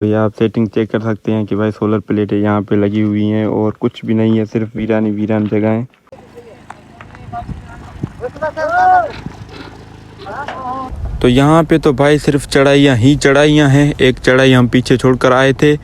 तो ये आप सेटिंग चेक कर सकते हैं कि भाई सोलर प्लेटें यहाँ पे लगी हुई हैं और कुछ भी नहीं है, सिर्फ वीरानी वीरान जगह है। तो यहाँ पे तो भाई सिर्फ चढ़ाइयाँ ही चढ़ाइयाँ हैं। एक चढ़ाई हम पीछे छोड़कर आए थे।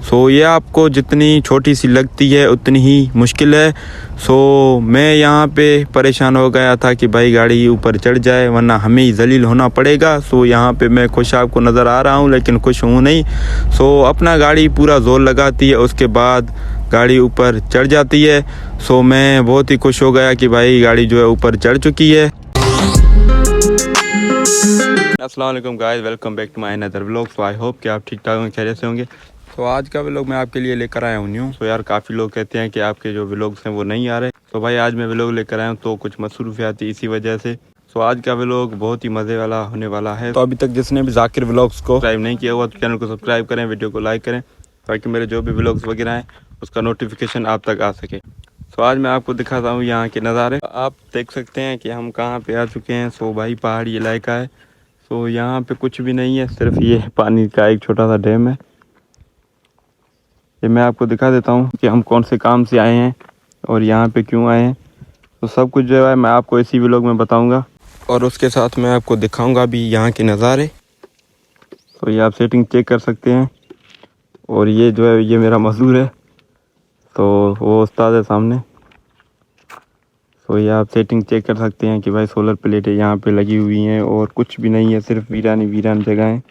सो ये आपको जितनी छोटी सी लगती है उतनी ही मुश्किल है। सो मैं यहाँ पे परेशान हो गया था कि भाई गाड़ी ऊपर चढ़ जाए वरना हमें ही जलील होना पड़ेगा। सो यहाँ पे मैं खुश आपको नज़र आ रहा हूँ लेकिन खुश हूँ नहीं। सो अपना गाड़ी पूरा ज़ोर लगाती है, उसके बाद गाड़ी ऊपर चढ़ जाती है। सो मैं बहुत ही खुश हो गया कि भाई गाड़ी जो है ऊपर चढ़ चुकी है। अस्सलाम वालेकुम guys, welcome back to my another vlog. So I hope कि आप ठीक ठाक होंगे, खैरियत से होंगे। तो आज का व्लॉग मैं आपके लिए लेकर आया हूँ न्यू। तो यार काफ़ी लोग कहते हैं कि आपके जो व्लॉग्स हैं वो नहीं आ रहे। तो भाई आज मैं व्लॉग लेकर आया हूँ, तो कुछ मसरूफियात थी इसी वजह से। तो आज का व्लॉग बहुत ही मज़े वाला होने वाला है। तो अभी तक जिसने भी जाकिर व्लॉग्स को सब्सक्राइब नहीं किया हुआ तो चैनल को सब्सक्राइब करें, वीडियो को लाइक करें ताकि मेरे जो भी व्लॉग्स वगैरह हैं उसका नोटिफिकेशन आप तक आ सके। तो आज मैं आपको दिखाता हूँ यहाँ के नज़ारे। आप देख सकते हैं कि हम कहाँ पे आ चुके हैं। सो भाई पहाड़ी इलाका है। तो यहाँ पे कुछ भी नहीं है, सिर्फ ये पानी का एक छोटा सा डैम है। ये मैं आपको दिखा देता हूँ कि हम कौन से काम से आए हैं और यहाँ पे क्यों आए हैं। तो सब कुछ जो है मैं आपको इसी व्लॉग में बताऊँगा और उसके साथ मैं आपको दिखाऊँगा भी यहाँ के नज़ारे। तो ये आप सेटिंग चेक कर सकते हैं। और ये जो है ये मेरा मज़दूर है, तो वो उस्ताद है सामने। तो ये आप सेटिंग चेक कर सकते हैं कि भाई सोलर प्लेटें यहाँ पे लगी हुई हैं और कुछ भी नहीं है, सिर्फ वीरानी वीरान जगह है।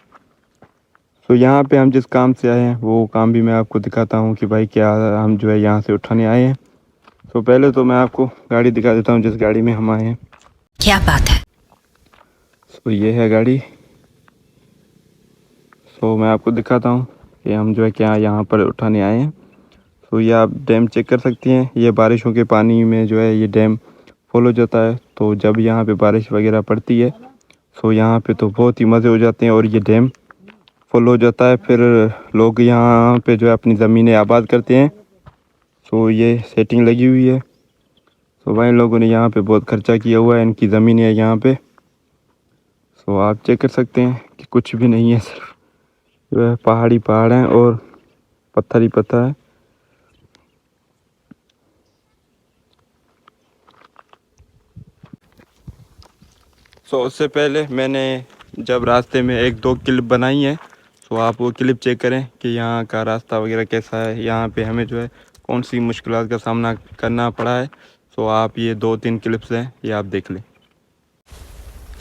तो यहाँ पे हम जिस काम से आए हैं वो काम भी मैं आपको दिखाता हूँ कि भाई क्या हम जो है यहाँ से उठाने आए हैं। तो पहले तो मैं आपको गाड़ी दिखा देता हूँ जिस गाड़ी में हम आए हैं। क्या बात है। तो ये है गाड़ी। तो मैं आपको दिखाता हूँ कि हम जो है क्या यहाँ पर उठाने आए हैं। तो ये आप डैम चेक कर सकती हैं। ये बारिशों के पानी में जो है ये डैम फुल हो जाता है। तो जब यहाँ पे बारिश वगैरह पड़ती है तो यहाँ पे तो बहुत ही मज़े हो जाते हैं और ये डैम फुल हो जाता है। फिर लोग यहाँ पे जो है अपनी ज़मीनें आबाद करते हैं। तो ये सेटिंग लगी हुई है। तो भाई लोगों ने यहाँ पे बहुत खर्चा किया हुआ है, इनकी ज़मीनें है यहाँ पे। तो आप चेक कर सकते हैं कि कुछ भी नहीं है, सिर्फ जो है पहाड़ी पहाड़ हैं और पत्थर ही पत्थर है। सो उससे पहले मैंने जब रास्ते में एक दो क्लिप बनाई है, तो आप वो क्लिप चेक करें कि यहाँ का रास्ता वगैरह कैसा है, यहाँ पे हमें जो है कौन सी मुश्किलात का सामना करना पड़ा है। सो आप ये 2-3 क्लिप्स हैं, ये आप देख लें।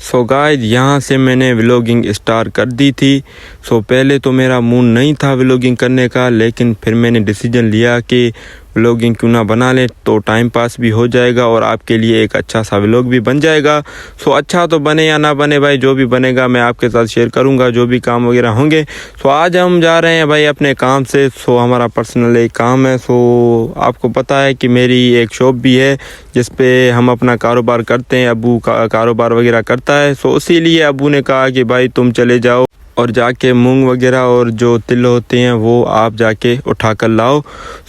सो गाइस यहाँ से मैंने व्लॉगिंग स्टार्ट कर दी थी। सो पहले तो मेरा मूड नहीं था व्लॉगिंग करने का, लेकिन फिर मैंने डिसीजन लिया कि व्लॉगिंग क्यों ना बना लें, तो टाइम पास भी हो जाएगा और आपके लिए एक अच्छा सा व्लॉग भी बन जाएगा। सो अच्छा तो बने या ना बने भाई, जो भी बनेगा मैं आपके साथ शेयर करूंगा, जो भी काम वगैरह होंगे। सो आज हम जा रहे हैं भाई अपने काम से। सो हमारा पर्सनल एक काम है। सो आपको पता है कि मेरी एक शॉप भी है जिस पे हम अपना कारोबार करते हैं। अबू का कारोबार वगैरह करता है। सो इसीलिए अबू ने कहा कि भाई तुम चले जाओ और जाके मूंग वगैरह और जो तिल होते हैं वो आप जाके उठा कर लाओ।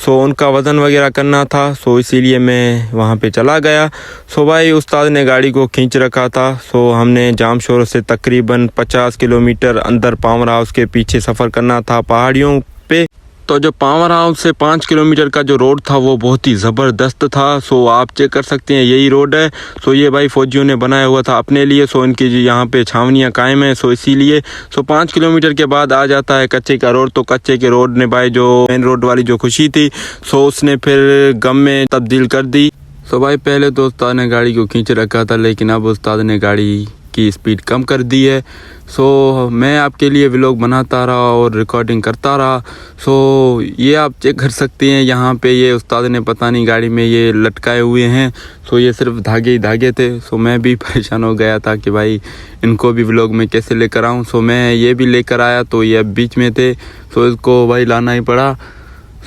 सो उनका वज़न वगैरह करना था। सो इसीलिए मैं वहाँ पे चला गया। सो भाई उस्ताद ने गाड़ी को खींच रखा था। सो हमने जामशोर से तकरीबन 50 किलोमीटर अंदर पावर हाउस के पीछे सफ़र करना था पहाड़ियों पे। तो जो पावर हाउस से 5 किलोमीटर का जो रोड था वो बहुत ही ज़बरदस्त था। सो आप चेक कर सकते हैं यही रोड है। सो ये भाई फौजियों ने बनाया हुआ था अपने लिए। सो इनकी यहाँ पे छावनियाँ कायम हैं। सो इसीलिए 5 किलोमीटर के बाद आ जाता है कच्चे का रोड। तो कच्चे के रोड ने भाई जो मेन रोड वाली जो खुशी थी सो उसने फिर गम में तब्दील कर दी। सो भाई पहले तो उस्ताद ने गाड़ी को खींच रखा था, लेकिन अब उस्ताद ने गाड़ी की स्पीड कम कर दी है। सो मैं आपके लिए व्लॉग बनाता रहा और रिकॉर्डिंग करता रहा। सो ये आप चेक कर सकते हैं यहाँ पे ये उस्ताद ने पता नहीं गाड़ी में ये लटकाए हुए हैं। सो ये सिर्फ धागे ही धागे थे। सो मैं भी परेशान हो गया था कि भाई इनको भी व्लॉग में कैसे लेकर आऊँ। सो मैं ये भी लेकर आया तो ये अब बीच में थे। सो इसको भाई लाना ही पड़ा।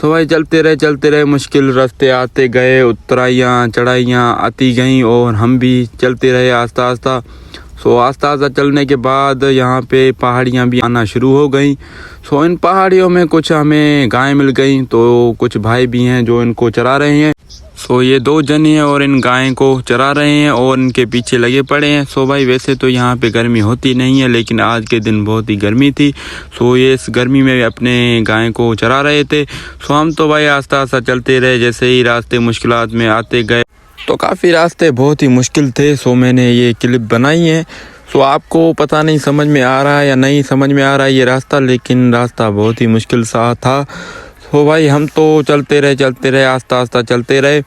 सो भाई चलते रहे मुश्किल रास्ते आते गए, उतराइयाँ चढ़ाइयाँ आती गईं और हम भी चलते रहे आस्ता आस्ता। सो आस्ता आस्ता चलने के बाद यहाँ पे पहाड़ियाँ भी आना शुरू हो गई। सो इन पहाड़ियों में कुछ हमें गाय मिल गई, तो कुछ भाई भी हैं जो इनको चरा रहे हैं। सो ये दो जने हैं और इन गाय को चरा रहे हैं और इनके पीछे लगे पड़े हैं। सो भाई वैसे तो यहाँ पे गर्मी होती नहीं है, लेकिन आज के दिन बहुत ही गर्मी थी। सो ये इस गर्मी में अपने गाय को चरा रहे थे। सो हम तो भाई आस्ता आस्ता चलते रहे, जैसे ही रास्ते मुश्किलात में आते गए तो काफ़ी रास्ते बहुत ही मुश्किल थे। सो मैंने ये क्लिप बनाई है। सो आपको पता नहीं समझ में आ रहा है या नहीं समझ में आ रहा है ये रास्ता, लेकिन रास्ता बहुत ही मुश्किल सा था। सो भाई हम तो चलते रहे आस्ता आस्ता चलते रहे।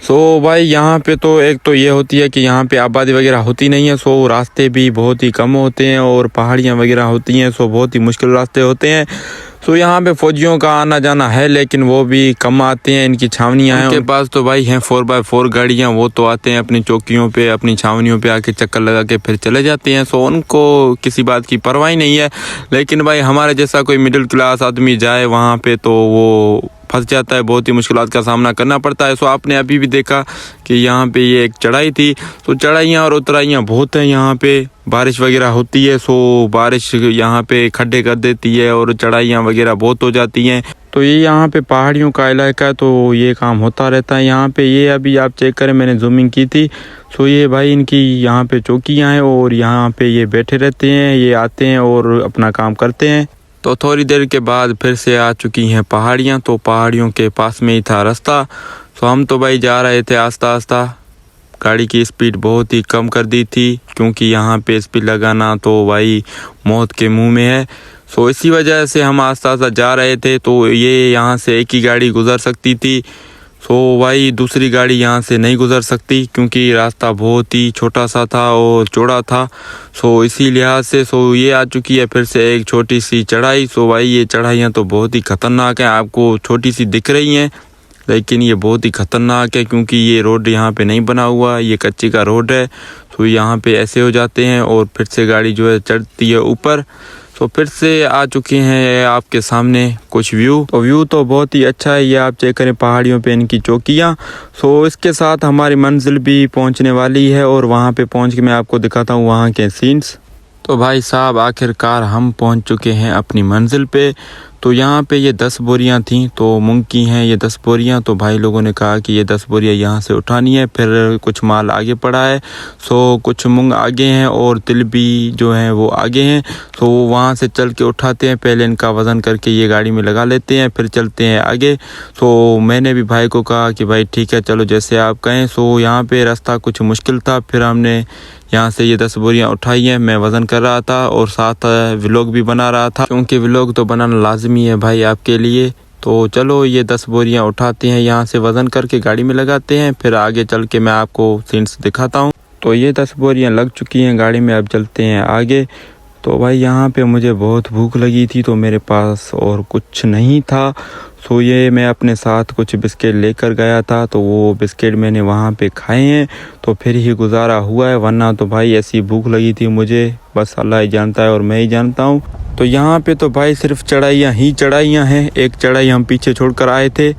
सो भाई यहाँ पे तो एक तो ये होती है कि यहाँ पे आबादी वगैरह होती नहीं है। सो रास्ते भी बहुत ही कम होते हैं और पहाड़ियाँ वगैरह होती हैं। सो बहुत ही मुश्किल रास्ते होते हैं। सो यहाँ पे फौजियों का आना जाना है, लेकिन वो भी कम आते हैं। इनकी छावनियाँ हैं, उनके पास तो भाई हैं 4x4 गाड़ियाँ। वो तो आते हैं अपनी चौकियों पे, अपनी छावनियों पे आके चक्कर लगा के फिर चले जाते हैं। सो उनको किसी बात की परवाह नहीं है। लेकिन भाई हमारे जैसा कोई मिडिल क्लास आदमी जाए वहाँ पे तो वो फंस जाता है, बहुत ही मुश्किलात का सामना करना पड़ता है। सो आपने अभी भी देखा कि यहाँ पे ये एक चढ़ाई थी। तो चढ़ाइयाँ और उतराइयाँ बहुत हैं यहाँ पे, बारिश वगैरह होती है। सो बारिश यहाँ पे खड्डे कर देती है और चढ़ाइयाँ वगैरह बहुत हो जाती हैं। तो ये यहाँ पे पहाड़ियों का इलाका है, तो ये काम होता रहता है यहाँ पे। ये अभी आप चेक करें, मैंने जूमिंग की थी। सो ये भाई इनकी यहाँ पे चौकियाँ हैं और यहाँ पे ये बैठे रहते हैं, ये आते हैं और अपना काम करते हैं। तो थोड़ी देर के बाद फिर से आ चुकी हैं पहाड़ियाँ। तो पहाड़ियों के पास में ही था रास्ता। सो हम तो भाई जा रहे थे आस्ता आस्ता। गाड़ी की स्पीड बहुत ही कम कर दी थी, क्योंकि यहाँ पे स्पीड लगाना तो भाई मौत के मुंह में है। सो इसी वजह से हम आस्ता आस्ता जा रहे थे। तो ये यहाँ से एक ही गाड़ी गुजर सकती थी। सो भाई दूसरी गाड़ी यहाँ से नहीं गुजर सकती, क्योंकि रास्ता बहुत ही छोटा सा था और चौड़ा था। सो इसी लिहाज से सो ये आ चुकी है फिर से एक छोटी सी चढ़ाई। सो भाई ये चढ़ाइयाँ तो बहुत ही ख़तरनाक हैं। आपको छोटी सी दिख रही हैं, लेकिन ये बहुत ही ख़तरनाक है, क्योंकि ये रोड यहाँ पे नहीं बना हुआ, ये कच्ची का रोड है। तो यहाँ पे ऐसे हो जाते हैं और फिर से गाड़ी जो है चढ़ती है ऊपर। तो फिर से आ चुके हैं आपके सामने कुछ व्यू। तो व्यू तो बहुत ही अच्छा है, ये आप चेक करें पहाड़ियों पे इनकी चौकियाँ। सो इसके साथ हमारी मंजिल भी पहुंचने वाली है और वहां पे पहुंच के मैं आपको दिखाता हूं वहां के सीन्स। तो भाई साहब आखिरकार हम पहुंच चुके हैं अपनी मंजिल पे। तो यहाँ पे ये 10 बोरियाँ थीं, तो मूंग की हैं ये 10 बोरियाँ। तो भाई लोगों ने कहा कि ये 10 बोरियाँ यहाँ से उठानी है, फिर कुछ माल आगे पड़ा है। सो कुछ मूंग आगे हैं और तिल भी जो हैं वो आगे हैं। तो वहाँ से चल के उठाते हैं, पहले इनका वज़न करके ये गाड़ी में लगा लेते हैं, फिर चलते हैं आगे। सो मैंने भी भाई को कहा कि भाई ठीक है चलो जैसे आप कहें। सो यहाँ पे रास्ता कुछ मुश्किल था, फिर हमने यहाँ से ये 10 बोरियाँ उठाई हैं। मैं वज़न कर रहा था और साथ व्लॉग भी बना रहा था, क्योंकि व्लॉग तो बनाना लाजमी है भाई आपके लिए। तो चलो ये 10 बोरियाँ उठाते हैं, यहाँ से वज़न करके गाड़ी में लगाते हैं, फिर आगे चल के मैं आपको सीन्स दिखाता हूँ। तो ये 10 बोरियाँ लग चुकी हैं गाड़ी में, अब चलते हैं आगे। तो भाई यहाँ पे मुझे बहुत भूख लगी थी, तो मेरे पास और कुछ नहीं था। सो ये मैं अपने साथ कुछ बिस्किट लेकर गया था, तो वो बिस्किट मैंने वहाँ पे खाए हैं, तो फिर ही गुजारा हुआ है। वरना तो भाई ऐसी भूख लगी थी मुझे, बस अल्लाह ही जानता है और मैं ही जानता हूँ। तो यहाँ पे तो भाई सिर्फ चढ़ाइयाँ ही चढ़ाइयाँ हैं। एक चढ़ाई हम पीछे छोड़कर आए थे।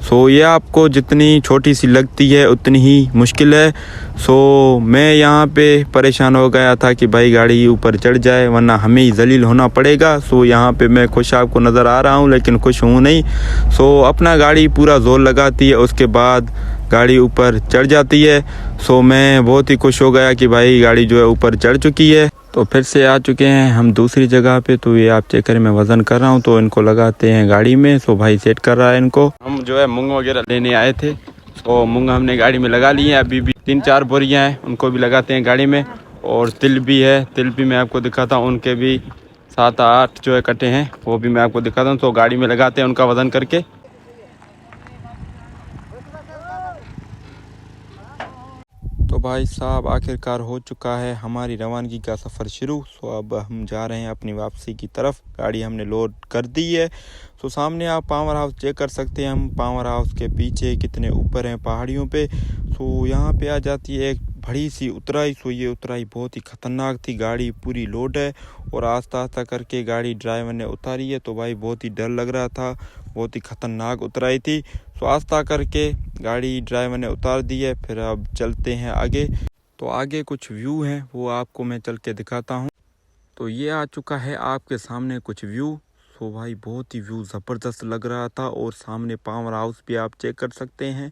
सो ये आपको जितनी छोटी सी लगती है उतनी ही मुश्किल है। सो मैं यहाँ पे परेशान हो गया था कि भाई गाड़ी ऊपर चढ़ जाए, वरना हमें ही जलील होना पड़ेगा। सो यहाँ पे मैं खुश आपको नज़र आ रहा हूँ, लेकिन खुश हूँ नहीं। सो अपना गाड़ी पूरा जोर लगाती है, उसके बाद गाड़ी ऊपर चढ़ जाती है। सो मैं बहुत ही खुश हो गया कि भाई गाड़ी जो है ऊपर चढ़ चुकी है। तो फिर से आ चुके हैं हम दूसरी जगह पे। तो ये आप चेक करें, मैं वज़न कर रहा हूँ, तो इनको लगाते हैं गाड़ी में। सो भाई सेट कर रहा है इनको। हम जो है मूंग वगैरह लेने आए थे, तो मूंग हमने गाड़ी में लगा लिए हैं। अभी भी 3-4 बोरियाँ हैं, उनको भी लगाते हैं गाड़ी में। और तिल भी है, तिल भी मैं आपको दिखाता हूँ, उनके भी 7-8 जो है कटे हैं, वो भी मैं आपको दिखाता हूँ। तो गाड़ी में लगाते हैं उनका वज़न करके। तो भाई साहब आखिरकार हो चुका है हमारी रवानगी का सफ़र शुरू। सो अब हम जा रहे हैं अपनी वापसी की तरफ। गाड़ी हमने लोड कर दी है। सो सामने आप पावर हाउस चेक कर सकते हैं। हम पावर हाउस के पीछे कितने ऊपर हैं पहाड़ियों पे। सो यहाँ पे आ जाती है एक बड़ी सी उतराई। सो ये उतराई बहुत ही ख़तरनाक थी, गाड़ी पूरी लोड है और आस्ता आस्ता करके गाड़ी ड्राइवर ने उतारी है। तो भाई बहुत ही डर लग रहा था, बहुत ही ख़तरनाक उतराई थी। सो आस्ता करके गाड़ी ड्राइवर ने उतार दी है। फिर अब चलते हैं आगे। तो आगे कुछ व्यू हैं, वो आपको मैं चल के दिखाता हूँ। तो ये आ चुका है आपके सामने कुछ व्यू। सो भाई बहुत ही व्यू ज़बरदस्त लग रहा था और सामने पावर हाउस भी आप चेक कर सकते हैं।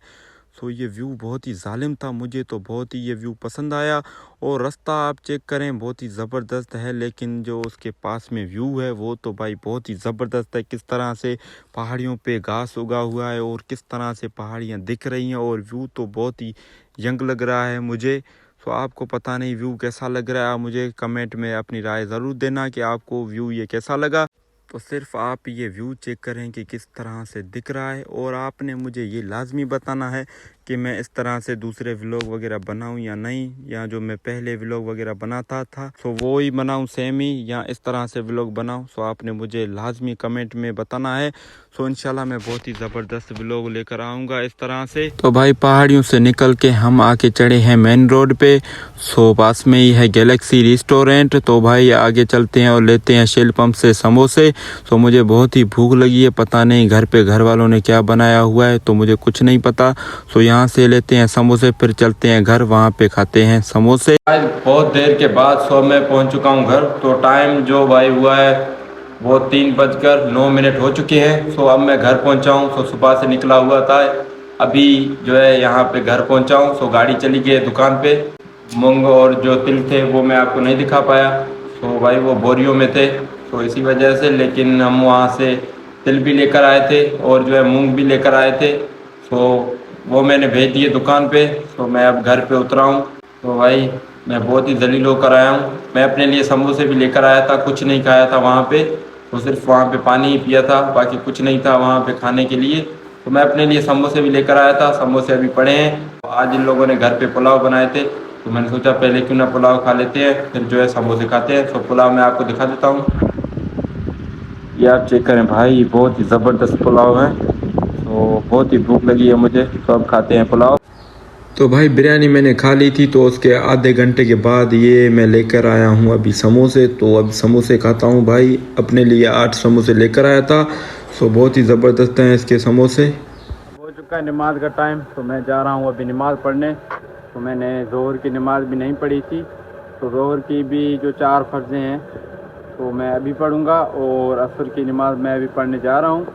सो ये व्यू बहुत ही जालिम था, मुझे तो बहुत ही ये व्यू पसंद आया। और रास्ता आप चेक करें बहुत ही ज़बरदस्त है, लेकिन जो उसके पास में व्यू है वो तो भाई बहुत ही ज़बरदस्त है। किस तरह से पहाड़ियों पे घास उगा हुआ है और किस तरह से पहाड़ियाँ दिख रही हैं, और व्यू तो बहुत ही यंग लग रहा है मुझे। तो आपको पता नहीं व्यू कैसा लग रहा है, आप मुझे कमेंट में अपनी राय ज़रूर देना कि आपको व्यू ये कैसा लगा। तो सिर्फ आप ये व्यू चेक करें कि किस तरह से दिख रहा है, और आपने मुझे ये लाजमी बताना है कि मैं इस तरह से दूसरे व्लॉग वगैरह बनाऊं या नहीं, या जो मैं पहले व्लॉग वगैरह बनाता था सो वो ही बनाऊं सेम ही, या इस तरह से व्लॉग बनाऊं। सो आपने मुझे लाजमी कमेंट में बताना है। सो इंशाल्लाह मैं बहुत ही ज़बरदस्त व्लॉग लेकर आऊँगा इस तरह से। तो भाई पहाड़ियों से निकल के हम आके चढ़े हैं मेन रोड पे। सो पास में ही है गैलेक्सी रेस्टोरेंट। तो भाई आगे चलते हैं और लेते हैं शेल पंप से समोसे। सो मुझे बहुत ही भूख लगी है, पता नहीं घर पे घर वालों ने क्या बनाया हुआ है, तो मुझे कुछ नहीं पता। सो यहाँ से लेते हैं समोसे, फिर चलते हैं घर, वहाँ पे खाते हैं समोसे। आज बहुत देर के बाद सो मैं पहुँच चुका हूँ घर। तो टाइम जो भाई हुआ है वो 3:09 हो चुके हैं। सो अब मैं घर पहुँचा हूँ। सो सुबह से निकला हुआ था, अभी जो है यहाँ पे घर पहुँचा हूँ। सो गाड़ी चली गई है दुकान पे। मूंग और जो तिल थे वो मैं आपको नहीं दिखा पाया, तो भाई वो बोरियों में थे, तो इसी वजह से। लेकिन हम वहाँ से तिल भी लेकर आए थे और जो है मूंग भी लेकर आए थे, तो वो मैंने भेज दिए दुकान पे। तो मैं अब घर पे उतरा हूँ। तो भाई मैं बहुत ही जलील होकर आया हूँ। मैं अपने लिए समोसे भी लेकर आया था, कुछ नहीं खाया था वहाँ पे, तो सिर्फ वहाँ पे पानी ही पिया था, बाकी कुछ नहीं था वहाँ पे खाने के लिए। तो मैं अपने लिए समोसे भी लेकर आया था, समोसे अभी पड़े हैं। तो आज इन लोगों ने घर पे पुलाव बनाए थे, तो मैंने सोचा पहले क्यों ना पुलाव खा लेते हैं, फिर जो है समोसे खाते हैं। तो पुलाव मैं आपको दिखा देता हूँ, ये आप चेक करें भाई, बहुत ही ज़बरदस्त पुलाव है। तो बहुत ही भूख लगी है मुझे, तो अब खाते हैं पुलाव। तो भाई बिरयानी मैंने खा ली थी, तो उसके आधे घंटे के बाद ये मैं लेकर आया हूँ अभी समोसे। तो अब समोसे खाता हूँ भाई, अपने लिए 8 समोसे लेकर आया था। सो बहुत ही ज़बरदस्त हैं इसके समोसे। हो चुका है नमाज का टाइम, तो मैं जा रहा हूँ अभी नमाज़ पढ़ने। तो मैंने ज़ोहर की नमाज़ भी नहीं पढ़ी थी, तो ज़ोहर की भी जो 4 फ़र्ज़ें हैं तो मैं अभी पढ़ूँगा, और असर की नमाज़ मैं अभी पढ़ने जा रहा हूँ।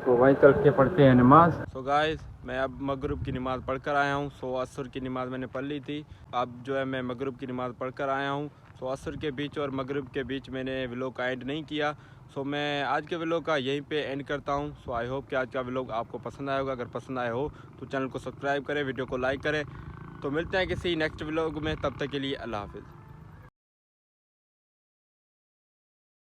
तो भाई चल के पढ़ते हैं नमाज। तो गाइस मैं अब मगरिब की नमाज़ पढ़ कर आया हूँ। सो असर की नमाज़ मैंने पढ़ ली थी, अब जो है मैं मगरिब की नमाज़ पढ़ कर आया हूँ। सो असर के बीच और मगरिब के बीच मैंने व्लॉग का एंड नहीं किया। सो मैं आज के व्लॉग का यहीं पे एंड करता हूँ। सो आई होप कि आज का व्लॉग आपको पसंद आया होगा। अगर पसंद आया हो तो चैनल को सब्सक्राइब करें, वीडियो को लाइक करें। तो मिलते हैं किसी नेक्स्ट व्लॉग में, तब तक के लिए अल्लाह हाफिज़।